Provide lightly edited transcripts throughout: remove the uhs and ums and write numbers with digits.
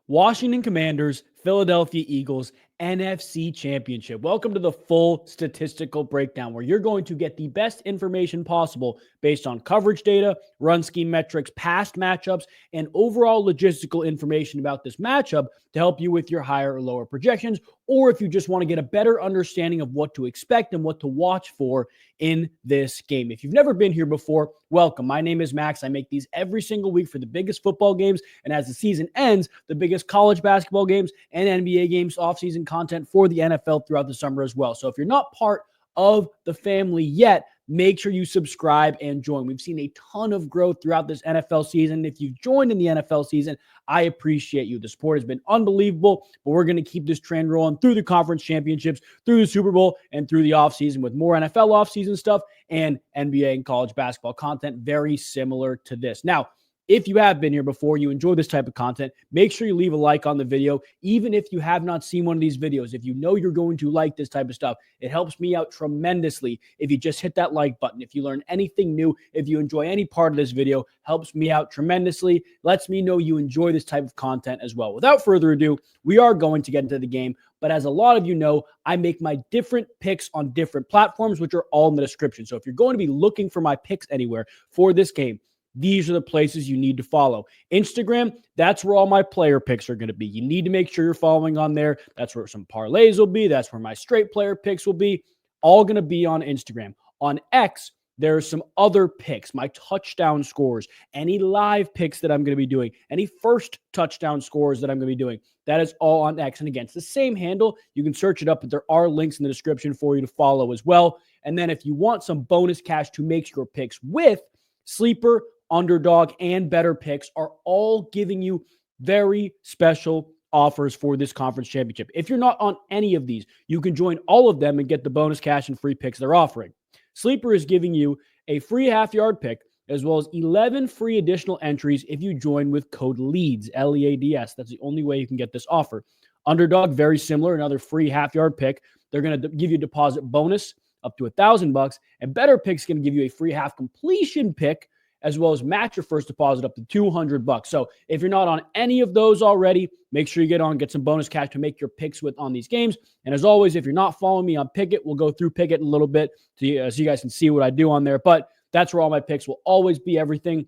Washington Commanders, Philadelphia Eagles, NFC Championship. Welcome to the full statistical breakdown where you're going to get the best information possible based on coverage data, run scheme metrics, past matchups, and overall logistical information about this matchup to help you with your higher or lower projections, or if you just want to get a better understanding of what to expect and what to watch for in this game. If you've never been here before, welcome. My name is Max. I make these every single week for the biggest football games, and as the season ends, the biggest college basketball games and NBA games, off-season content for the NFL throughout the summer as well. So if you're not part of the family yet, make sure you subscribe and join. We've seen a ton of growth throughout this NFL season. If you've joined in the NFL season, I appreciate you. The support has been unbelievable, but we're going to keep this trend rolling through the conference championships, through the Super Bowl, and through the offseason with more NFL offseason stuff and NBA and college basketball content very similar to this. Now, if you have been here before, you enjoy this type of content, make sure you leave a like on the video. Even if you have not seen one of these videos, if you know you're going to like this type of stuff, it helps me out tremendously if you just hit that like button. If you learn anything new, if you enjoy any part of this video, helps me out tremendously, lets me know you enjoy this type of content as well. Without further ado, we are going to get into the game. But as a lot of you know, I make my different picks on different platforms, which are all in the description. So if you're going to be looking for my picks anywhere for this game, these are the places you need to follow. Instagram, that's where all my player picks are going to be. You need to make sure you're following on there. That's where some parlays will be. That's where my straight player picks will be. All going to be on Instagram. On X, there's some other picks, my touchdown scores, any live picks that I'm going to be doing, any first touchdown scores that I'm going to be doing. That is all on X. And again, it's the same handle. You can search it up, but there are links in the description for you to follow as well. And then if you want some bonus cash to make your picks with, Sleeper, Underdog, and Better Picks are all giving you very special offers for this conference championship. If you're not on any of these, you can join all of them and get the bonus cash and free picks they're offering. Sleeper is giving you a free half-yard pick as well as 11 free additional entries if you join with code LEADS, L-E-A-D-S. That's the only way you can get this offer. Underdog, very similar, another free half-yard pick. They're going to give you a deposit bonus up to $1,000, and Better Picks going to give you a free half completion pick as well as match your first deposit up to $200. So if you're not on any of those already, make sure you get on, get some bonus cash to make your picks with on these games. And as always, if you're not following me on Pick'It, we'll go through Pick'It in a little bit so you guys can see what I do on there. But that's where all my picks will always be. Everything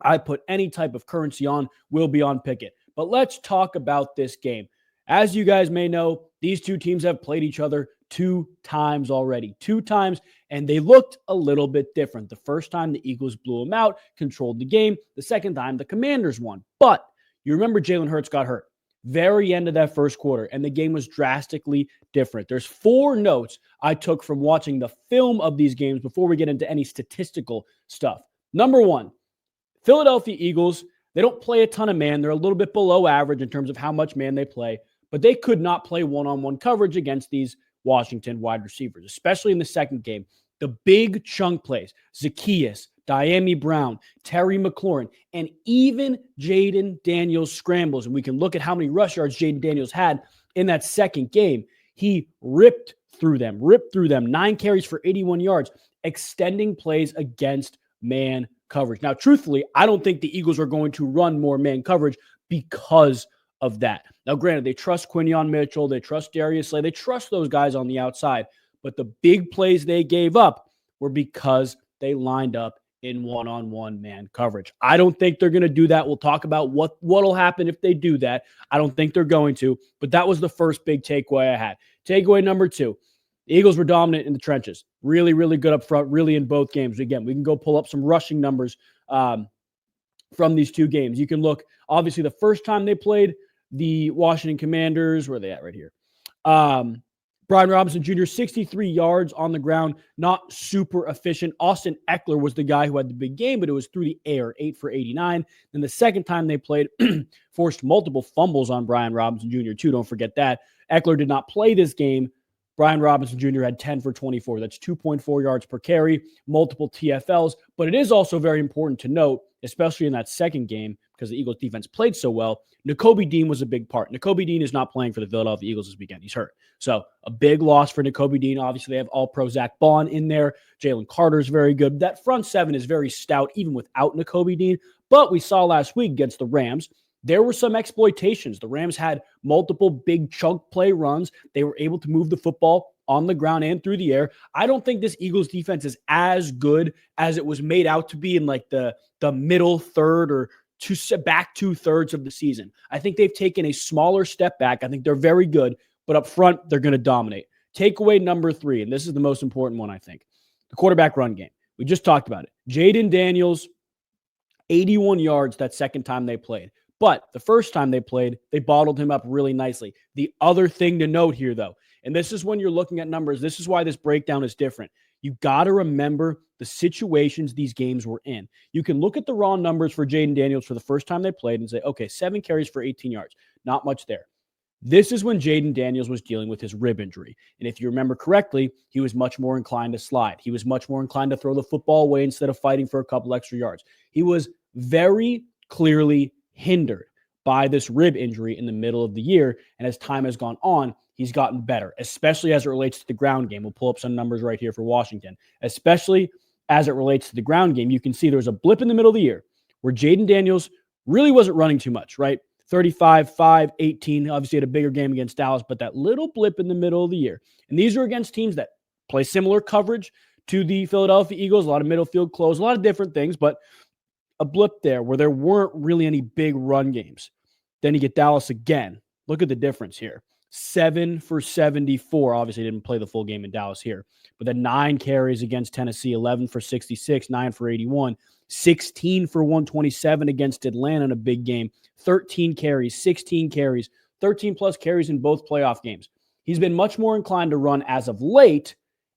I put any type of currency on will be on Pick'It. But let's talk about this game. As you guys may know, these two teams have played each other 2 times already. 2 times, and they looked a little bit different. The first time, the Eagles blew them out, controlled the game. The second time, the Commanders won. But you remember Jalen Hurts got hurt very end of that first quarter, and the game was drastically different. There's 4 notes I took from watching the film of these games before we get into any statistical stuff. Number 1, Philadelphia Eagles, they don't play a ton of man. They're a little bit below average in terms of how much man they play, but they could not play one-on-one coverage against these Washington wide receivers, especially in the second game. The big chunk plays, Zacchaeus, Diami Brown, Terry McLaurin, and even Jaden Daniels scrambles. And we can look at how many rush yards Jaden Daniels had in that second game. He ripped through them, 9 carries for 81 yards, extending plays against man coverage. Now, truthfully, I don't think the Eagles are going to run more man coverage because of that. Now, granted, they trust Quinyon Mitchell, they trust Darius Slay, they trust those guys on the outside, but the big plays they gave up were because they lined up in one-on-one man coverage. I don't think they're going to do that. We'll talk about what'll happen if they do that. I don't think they're going to, but that was the first big takeaway I had. Takeaway number 2, the Eagles were dominant in the trenches. Really, really good up front, really in both games. Again, we can go pull up some rushing numbers from these 2 games. You can look, obviously, the first time they played the Washington Commanders, where are they at right here? Brian Robinson Jr., 63 yards on the ground, not super efficient. Austin Eckler was the guy who had the big game, but it was through the air, 8 for 89. Then the second time they played, forced multiple fumbles on Brian Robinson Jr. too. Don't forget that. Eckler did not play this game. Brian Robinson Jr. had 10 for 24. That's 2.4 yards per carry, multiple TFLs. But it is also very important to note, especially in that second game, because the Eagles defense played so well, Nakobe Dean was a big part. Nakobe Dean is not playing for the Philadelphia Eagles this weekend. He's hurt. So a big loss for Nakobe Dean. Obviously, they have all-pro Zach Bond in there. Jalen Carter is very good. That front seven is very stout, even without Nakobe Dean. But we saw last week against the Rams, there were some exploitations. The Rams had multiple big chunk play runs. They were able to move the football on the ground and through the air. I don't think this Eagles defense is as good as it was made out to be in like the middle third or back 2/3 of the season. I think they've taken a smaller step back. I think they're very good, but up front, they're going to dominate. Takeaway number 3, and this is the most important one, I think. The quarterback run game. We just talked about it. Jaden Daniels, 81 yards that second time they played. But the first time they played, they bottled him up really nicely. The other thing to note here, though, and this is when you're looking at numbers, this is why this breakdown is different. You got to remember the situations these games were in. You can look at the raw numbers for Jaden Daniels for the first time they played and say, okay, 7 carries for 18 yards. Not much there. This is when Jaden Daniels was dealing with his rib injury. And if you remember correctly, he was much more inclined to slide. He was much more inclined to throw the football away instead of fighting for a couple extra yards. He was very clearly hindered by this rib injury in the middle of the year. And as time has gone on, he's gotten better, especially as it relates to the ground game. We'll pull up some numbers right here for Washington. Especially as it relates to the ground game, you can see there was a blip in the middle of the year where Jaden Daniels really wasn't running too much, right? 35, 5, 18, obviously had a bigger game against Dallas, but that little blip in the middle of the year. And these are against teams that play similar coverage to the Philadelphia Eagles, a lot of middle field close, a lot of different things, but a blip there where there weren't really any big run games. Then you get Dallas again. Look at the difference here. 7 for 74. Obviously didn't play the full game in Dallas here, but then 9 carries against Tennessee, 11 for 66, 9 for 81, 16 for 127 against Atlanta in a big game, 13 carries, 16 carries, 13 plus carries in both playoff games. He's been much more inclined to run as of late,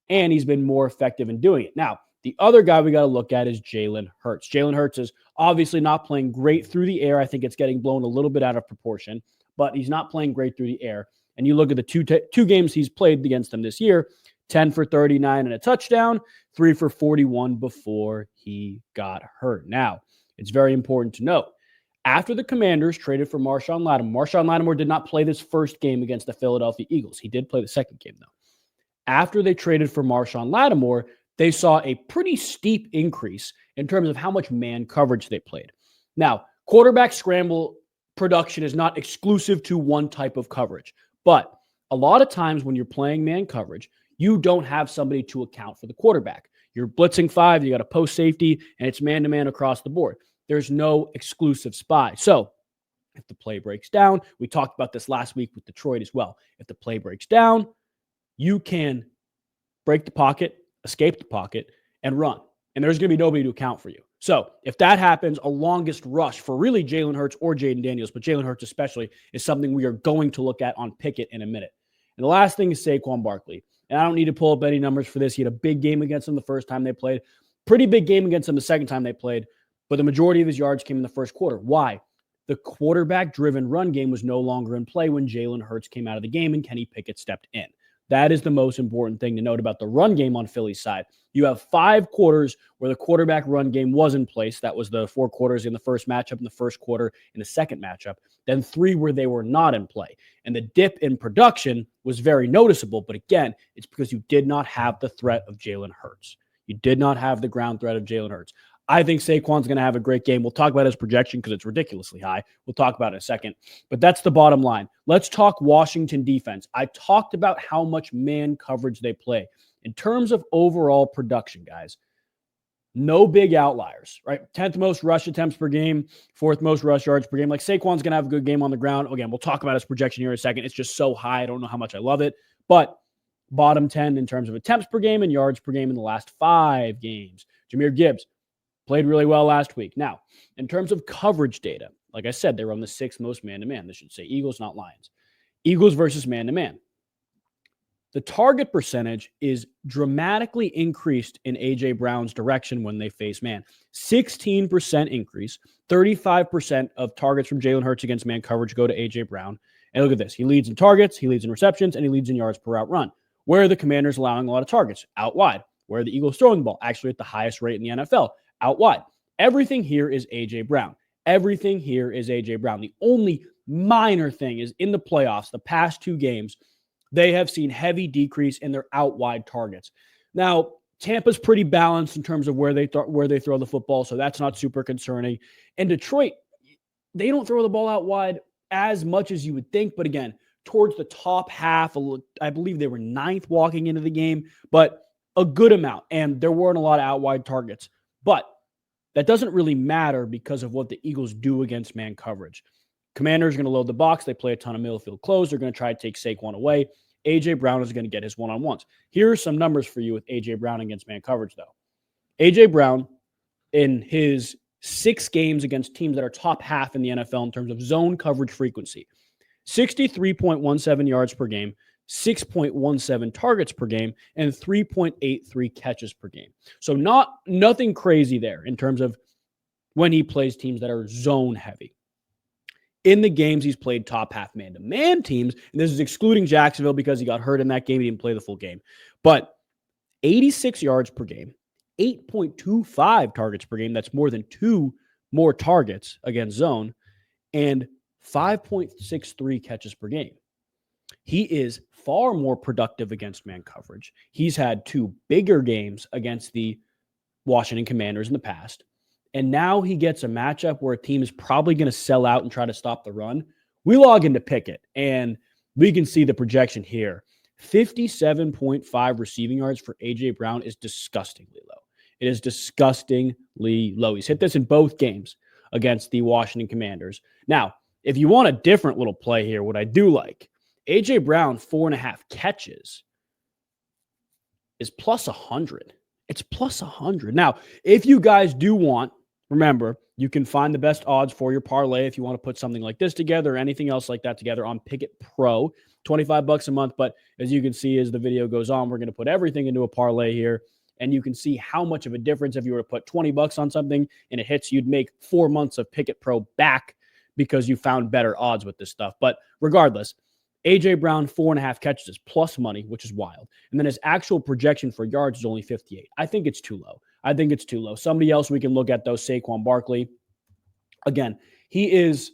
and he's been more effective in doing it. Now, the other guy we got to look at is Jalen Hurts. Jalen Hurts is obviously not playing great through the air. I think it's getting blown a little bit out of proportion, but he's not playing great through the air. And you look at the two games he's played against them this year, 10 for 39 and a touchdown, 3 for 41 before he got hurt. Now, it's very important to note, after the Commanders traded for Marshawn Lattimore did not play this first game against the Philadelphia Eagles. He did play the second game, though. After they traded for Marshawn Lattimore, they saw a pretty steep increase in terms of how much man coverage they played. Now, quarterback scramble production is not exclusive to one type of coverage, but a lot of times when you're playing man coverage, you don't have somebody to account for the quarterback. You're blitzing 5, you got a post safety, and it's man-to-man across the board. There's no exclusive spy. So if the play breaks down, we talked about this last week with Detroit as well. If the play breaks down, you can break the pocket, escape the pocket, and run. And there's going to be nobody to account for you. So if that happens, a longest rush for really Jalen Hurts or Jaden Daniels, but Jalen Hurts especially, is something we are going to look at on Pickett in a minute. And the last thing is Saquon Barkley. And I don't need to pull up any numbers for this. He had a big game against them the first time they played. Pretty big game against them the second time they played. But the majority of his yards came in the first quarter. Why? The quarterback-driven run game was no longer in play when Jalen Hurts came out of the game and Kenny Pickett stepped in. That is the most important thing to note about the run game on Philly's side. You have 5 quarters where the quarterback run game was in place. That was the 4 quarters in the first matchup, in the first quarter in the second matchup. Then 3 where they were not in play. And the dip in production was very noticeable. But again, it's because you did not have the threat of Jalen Hurts. You did not have the ground threat of Jalen Hurts. I think Saquon's going to have a great game. We'll talk about his projection because it's ridiculously high. We'll talk about it in a second. But that's the bottom line. Let's talk Washington defense. I talked about how much man coverage they play. In terms of overall production, guys, no big outliers, right? 10th most rush attempts per game, 4th most rush yards per game. Like Saquon's going to have a good game on the ground. Again, we'll talk about his projection here in a second. It's just so high. I don't know how much I love it. But bottom 10 in terms of attempts per game and yards per game in the last 5 games. Jahmyr Gibbs played really well last week. Now, in terms of coverage data, like I said, they were on the 6th most man-to-man. This should say Eagles, not Lions. Eagles versus man-to-man. The target percentage is dramatically increased in A.J. Brown's direction when they face man. 16% increase. 35% of targets from Jalen Hurts against man coverage go to A.J. Brown. And look at this. He leads in targets, he leads in receptions, and he leads in yards per route run. Where are the Commanders allowing a lot of targets? Out wide. Where are the Eagles throwing the ball? Actually at the highest rate in the NFL. Out wide. Everything here is A.J. Brown. Everything here is A.J. Brown. The only minor thing is in the playoffs, the past 2 games, they have seen heavy decrease in their out wide targets. Now, Tampa's pretty balanced in terms of where they throw the football, so that's not super concerning. And Detroit, they don't throw the ball out wide as much as you would think. But again, towards the top half, I believe they were 9th walking into the game, but a good amount. And there weren't a lot of out wide targets. But that doesn't really matter because of what the Eagles do against man coverage. Commanders are going to load the box. They play a ton of middle field close. They're going to try to take Saquon away. A.J. Brown is going to get his one-on-ones. Here are some numbers for you with A.J. Brown against man coverage, though. A.J. Brown, in his 6 games against teams that are top half in the NFL in terms of zone coverage frequency, 63.17 yards per game, 6.17 targets per game, and 3.83 catches per game. So nothing crazy there in terms of when he plays teams that are zone heavy. In the games he's played top half man-to-man teams, and this is excluding Jacksonville because he got hurt in that game. He didn't play the full game. But 86 yards per game, 8.25 targets per game. That's more than 2 more targets against zone, and 5.63 catches per game. He is far more productive against man coverage. He's had 2 bigger games against the Washington Commanders in the past. And now he gets a matchup where a team is probably going to sell out and try to stop the run. We log into Pickett, and we can see the projection here. 57.5 receiving yards for A.J. Brown is disgustingly low. It is disgustingly low. He's hit this in both games against the Washington Commanders. Now, if you want a different little play here, what I do like, A.J. Brown, 4.5 catches is plus 100. It's plus 100. Now, if you guys do want, remember, you can find the best odds for your parlay if you want to put something like this together or anything else like that together on Pickett Pro, $25 a month. But as you can see, as the video goes on, we're going to put everything into a parlay here. And you can see how much of a difference if you were to put $20 on something and it hits, you'd make 4 months of Pickett Pro back because you found better odds with this stuff. But regardless, A.J. Brown, 4.5 catches is plus money, which is wild. And then his actual projection for yards is only 58. I think it's too low. Somebody else we can look at, though, Saquon Barkley. Again, he is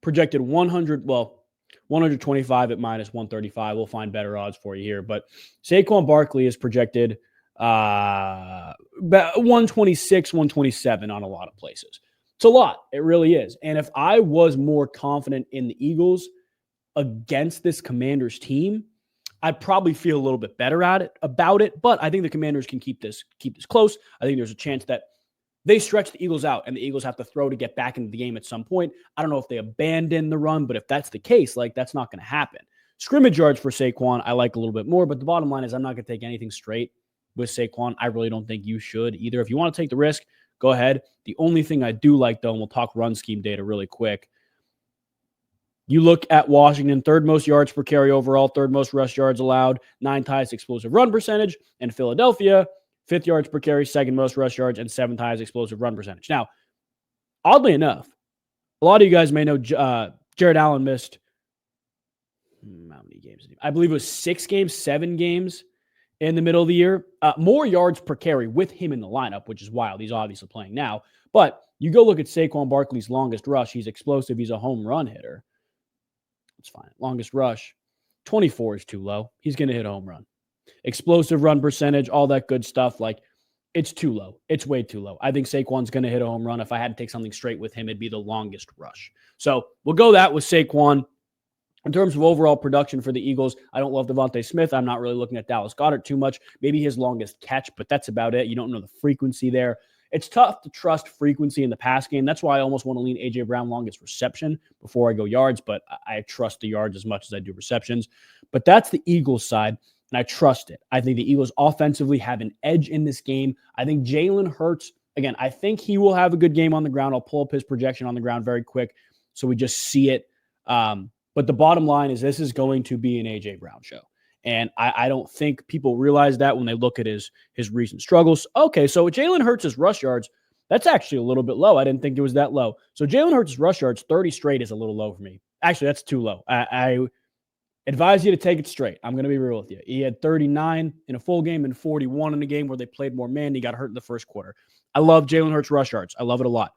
projected 125 at minus 135. We'll find better odds for you here. But Saquon Barkley is projected 126, 127 on a lot of places. It's a lot. It really is. And if I was more confident in the Eagles against this Commanders team, I'd probably feel a little bit better about it. But I think the Commanders can keep this close. I think there's a chance that they stretch the Eagles out and the Eagles have to throw to get back into the game at some point. I don't know if they abandon the run, but if that's the case, that's not going to happen. Scrimmage yards for Saquon, I like a little bit more, but the bottom line is I'm not going to take anything straight with Saquon. I really don't think you should either. If you want to take the risk, go ahead. The only thing I do like, though, and we'll talk run scheme data really quick, you look at Washington, 3rd most yards per carry overall, 3rd most rush yards allowed, 9th highest explosive run percentage, and Philadelphia, 5th yards per carry, 2nd most rush yards, and 7th highest explosive run percentage. Now, oddly enough, a lot of you guys may know Jared Allen missed how many games? I believe it was 6 games, 7 games in the middle of the year. More yards per carry with him in the lineup, which is wild. He's obviously playing now. But you go look at Saquon Barkley's longest rush. He's explosive. He's a home run hitter. It's fine. Longest rush, 24 is too low. He's going to hit a home run. Explosive run percentage, all that good stuff. It's too low. It's way too low. I think Saquon's going to hit a home run. If I had to take something straight with him, it'd be the longest rush. So we'll go that with Saquon. In terms of overall production for the Eagles, I don't love Devontae Smith. I'm not really looking at Dallas Goedert too much. Maybe his longest catch, but that's about it. You don't know the frequency there. It's tough to trust frequency in the pass game. That's why I almost want to lean A.J. Brown longest reception before I go yards, but I trust the yards as much as I do receptions. But that's the Eagles side, and I trust it. I think the Eagles offensively have an edge in this game. I think Jalen Hurts, again, I think he will have a good game on the ground. I'll pull up his projection on the ground very quick so we just see it. But the bottom line is this is going to be an A.J. Brown show. And I don't think people realize that when they look at his recent struggles. Okay, so Jalen Hurts' rush yards, that's actually a little bit low. I didn't think it was that low. So Jalen Hurts' rush yards, 30 straight is a little low for me. Actually, that's too low. I advise you to take it straight. I'm going to be real with you. He had 39 in a full game and 41 in a game where they played more man. He got hurt in the first quarter. I love Jalen Hurts' rush yards. I love it a lot.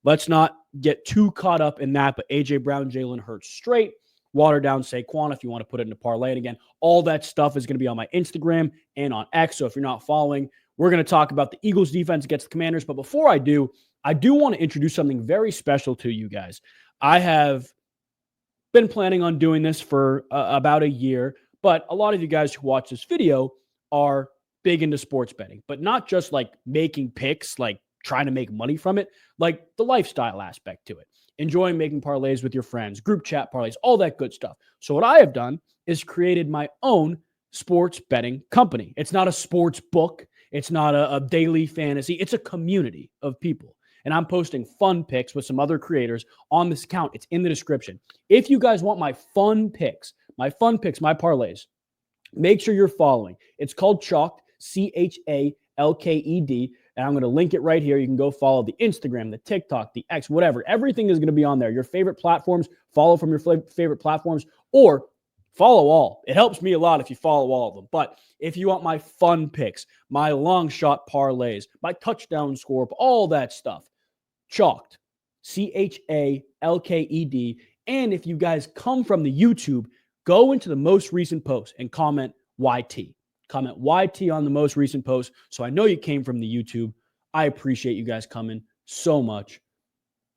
Let's not get too caught up in that, but A.J. Brown, Jalen Hurts straight. Water down Saquon if you want to put it into parlay. And again, all that stuff is going to be on my Instagram and on X. So if you're not following, we're going to talk about the Eagles defense against the Commanders. But before I do, I do want to introduce something very special to you guys. I have been planning on doing this for about a year, but a lot of you guys who watch this video are big into sports betting, but not just like making picks, like trying to make money from it, like the lifestyle aspect to it, enjoying making parlays with your friends, group chat parlays, all that good stuff. So what I have done is created my own sports betting company. It's not a sports book. It's not a daily fantasy. It's a community of people. And I'm posting fun picks with some other creators on this account. It's in the description. If you guys want my fun picks, my parlays, make sure you're following. It's called Chalked, Chalked. And I'm going to link it right here. You can go follow the Instagram, the TikTok, the X, whatever. Everything is going to be on there. Your favorite platforms, follow from your favorite platforms, or follow all. It helps me a lot if you follow all of them. But if you want my fun picks, my long shot parlays, my touchdown score, all that stuff, Chalked, Chalked. And if you guys come from the YouTube, go into the most recent post and comment YT. Comment YT on the most recent post. So I know you came from the YouTube. I appreciate you guys coming so much.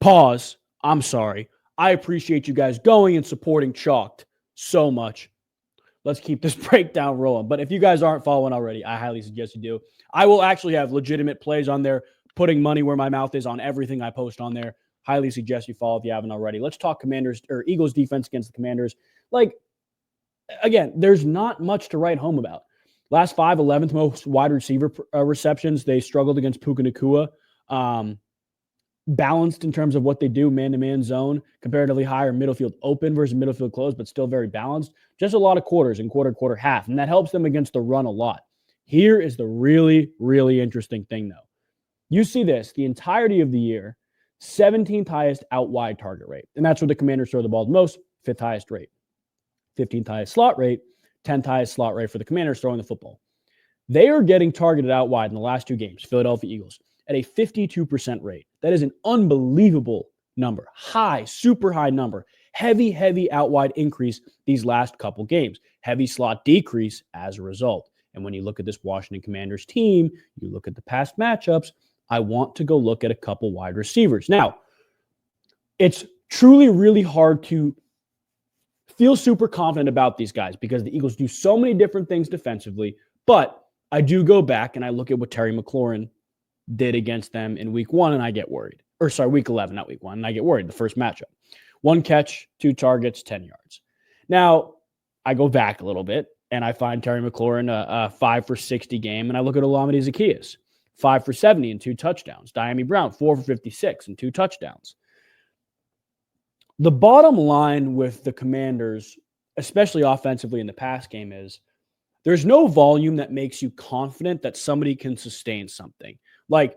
Pause. I'm sorry. I appreciate you guys going and supporting Chalked so much. Let's keep this breakdown rolling. But if you guys aren't following already, I highly suggest you do. I will actually have legitimate plays on there, putting money where my mouth is on everything I post on there. Highly suggest you follow if you haven't already. Let's talk Commanders or Eagles defense against the Commanders. Like, again, there's not much to write home about. Last 11th most wide receiver receptions. They struggled against Puka Nacua. Balanced in terms of what they do, man-to-man zone, comparatively higher middle field open versus middle field closed, but still very balanced. Just a lot of quarters and quarter half, and that helps them against the run a lot. Here is the really, really interesting thing, though. You see this the entirety of the year, 17th highest out wide target rate. And that's where the Commanders throw the ball the most, 5th highest rate. 15th highest slot rate, 10th highest slot rate for the Commanders throwing the football. They are getting targeted out wide in the last two games, Philadelphia Eagles, at a 52% rate. That is an unbelievable number. High, super high number. Heavy out wide increase these last couple games. Heavy slot decrease as a result. And when you look at this Washington Commanders team, you look at the past matchups, I want to go look at a couple wide receivers. Now, it's truly really hard to feel super confident about these guys because the Eagles do so many different things defensively, but I do go back and I look at what Terry McLaurin did against them in week 1 and I get worried. Week 11, not week 1, and I get worried. The first matchup. 1 catch, 2 targets, 10 yards. Now, I go back a little bit and I find Terry McLaurin a 5 for 60 game, and I look at Olamide Zaccheaus, 5 for 70 and 2 touchdowns. Diami Brown, 4 for 56 and 2 touchdowns. The bottom line with the Commanders, especially offensively in the pass game, is there's no volume that makes you confident that somebody can sustain something. Like,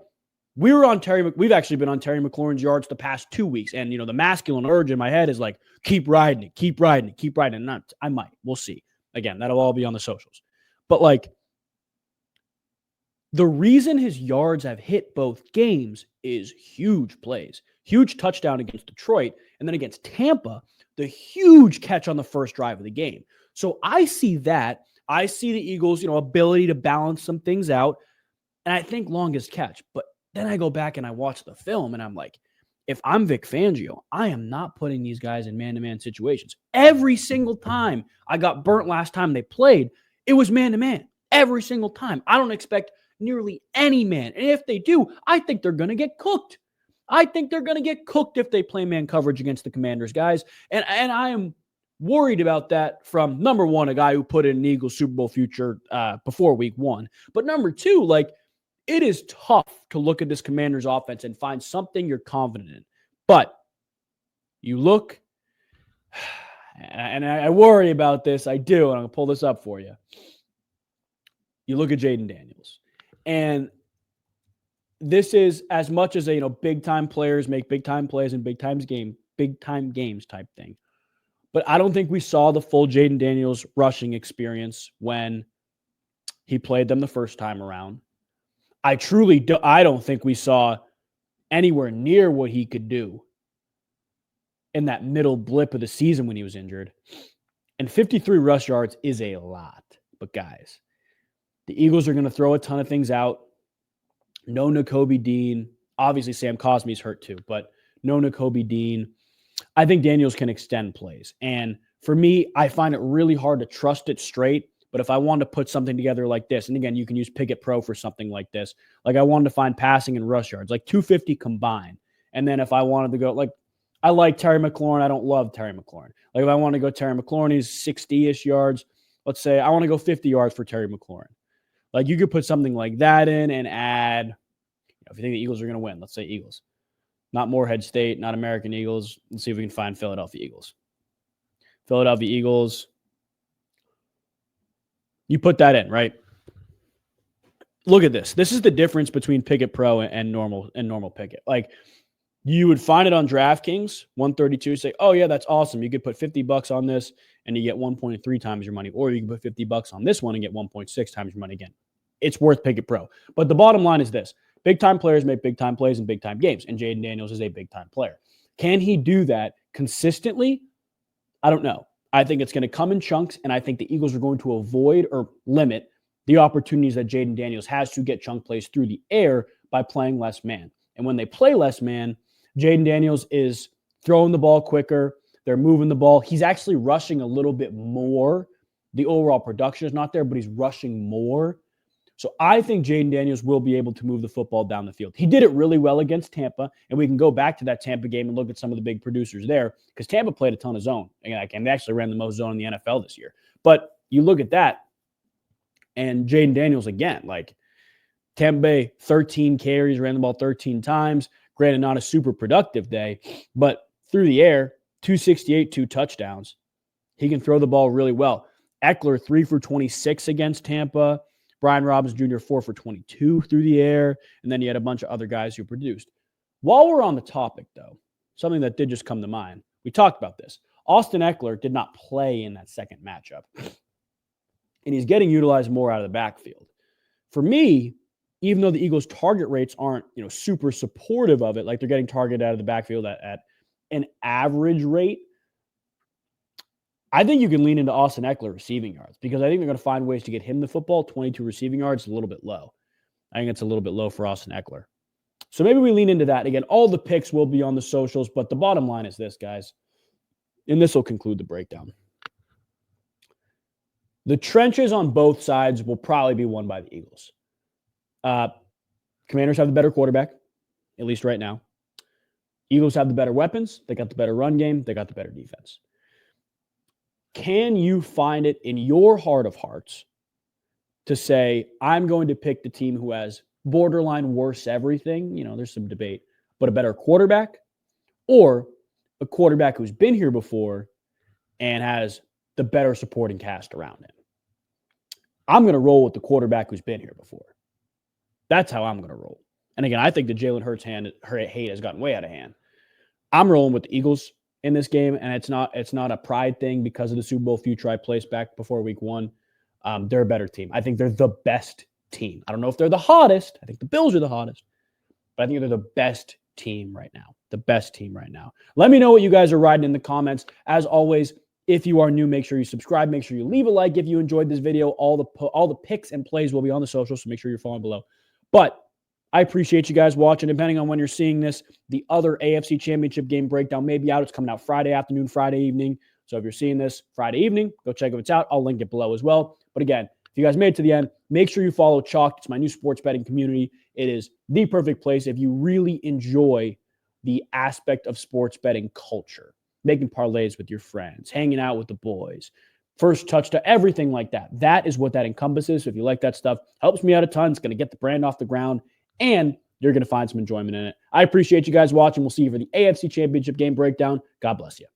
we've actually been on Terry McLaurin's yards the past 2 weeks, and the masculine urge in my head is like, keep riding it. And I might. We'll see. Again, that'll all be on the socials. But like, the reason his yards have hit both games is huge plays. Huge touchdown against Detroit, and then against Tampa, the huge catch on the first drive of the game. So I see that. I see the Eagles, ability to balance some things out, and I think longest catch. But then I go back and I watch the film, and I'm like, if I'm Vic Fangio, I am not putting these guys in man-to-man situations. Every single time I got burnt last time they played, it was man-to-man. Every single time. I don't expect nearly any man. And if they do, I think they're going to get cooked. I think they're going to get cooked if they play man coverage against the Commanders, guys. And I am worried about that from, number one, a guy who put in an Eagles Super Bowl future before week 1. But number 2, it is tough to look at this Commanders offense and find something you're confident in. But you look, and I worry about this. I do, and I'm going to pull this up for you. You look at Jaden Daniels. And this is as much as big-time players make big-time plays in big-time games type thing. But I don't think we saw the full Jaden Daniels rushing experience when he played them the first time around. I don't think we saw anywhere near what he could do in that middle blip of the season when he was injured. And 53 rush yards is a lot. But guys, the Eagles are going to throw a ton of things out. No Nakobe Dean. Obviously, Sam Cosmi's hurt too, but no Nakobe Dean. I think Daniels can extend plays. And for me, I find it really hard to trust it straight. But if I wanted to put something together like this, and again, you can use Pickett Pro for something like this. Like I wanted to find passing and rush yards, like 250 combined. And then if I wanted to go, like I like Terry McLaurin. I don't love Terry McLaurin. Like if I want to go Terry McLaurin, he's 60-ish yards. Let's say I want to go 50 yards for Terry McLaurin. Like you could put something like that in and add, if you think the Eagles are going to win, let's say Eagles. Not Morehead State, not American Eagles. Let's see if we can find Philadelphia Eagles. Philadelphia Eagles. You put that in, right? Look at this. This is the difference between Pickett Pro and normal Pickett. Like you would find it on DraftKings, 132, say, oh yeah, that's awesome. You could put $50 on this and you get 1.3 times your money. Or you can put $50 on this one and get 1.6 times your money again. It's worth Pickett Pro. But the bottom line is this. Big-time players make big-time plays in big-time games, and Jaden Daniels is a big-time player. Can he do that consistently? I don't know. I think it's going to come in chunks, and I think the Eagles are going to avoid or limit the opportunities that Jaden Daniels has to get chunk plays through the air by playing less man. And when they play less man, Jaden Daniels is throwing the ball quicker. They're moving the ball. He's actually rushing a little bit more. The overall production is not there, but he's rushing more. So I think Jaden Daniels will be able to move the football down the field. He did it really well against Tampa, and we can go back to that Tampa game and look at some of the big producers there because Tampa played a ton of zone. And they actually ran the most zone in the NFL this year. But you look at that, and Jaden Daniels again, like Tampa Bay, 13 carries, ran the ball 13 times. Granted, not a super productive day, but through the air, 268, 2 touchdowns. He can throw the ball really well. Eckler, 3 for 26 against Tampa. Brian Robinson Jr., 4 for 22 through the air. And then you had a bunch of other guys who produced. While we're on the topic, though, something that did just come to mind. We talked about this. Austin Eckler did not play in that second matchup. And he's getting utilized more out of the backfield. For me, even though the Eagles' target rates aren't, super supportive of it, like they're getting targeted out of the backfield at an average rate, I think you can lean into Austin Eckler receiving yards because I think they're going to find ways to get him the football. 22 receiving yards is a little bit low. I think it's a little bit low for Austin Eckler. So maybe we lean into that. Again, all the picks will be on the socials, but the bottom line is this, guys, and this will conclude the breakdown. The trenches on both sides will probably be won by the Eagles. Commanders have the better quarterback, at least right now. Eagles have the better weapons. They got the better run game. They got the better defense. Can you find it in your heart of hearts to say, I'm going to pick the team who has borderline worse everything? There's some debate, but a better quarterback or a quarterback who's been here before and has the better supporting cast around him? I'm going to roll with the quarterback who's been here before. That's how I'm going to roll. And again, I think the Jalen Hurts hate has gotten way out of hand. I'm rolling with the Eagles in this game, and it's not a pride thing because of the Super Bowl future I placed back before week 1. They're a better team. I think they're the best team. I don't know if they're the hottest. I think the Bills are the hottest, but I think they're the best team right now. The best team right now. Let me know what you guys are riding in the comments. As always, if you are new, make sure you subscribe. Make sure you leave a like if you enjoyed this video. All the picks and plays will be on the socials, so make sure you're following below. But I appreciate you guys watching. Depending on when you're seeing this, the other AFC Championship game breakdown may be out. It's coming out Friday afternoon, Friday evening. So if you're seeing this Friday evening, go check if it's out. I'll link it below as well. But again, if you guys made it to the end, make sure you follow Chalk. It's my new sports betting community. It is the perfect place if you really enjoy the aspect of sports betting culture, making parlays with your friends, hanging out with the boys, first touch to everything like that. That is what that encompasses. So if you like that stuff, helps me out a ton. It's going to get the brand off the ground, and you're going to find some enjoyment in it. I appreciate you guys watching. We'll see you for the AFC Championship game breakdown. God bless you.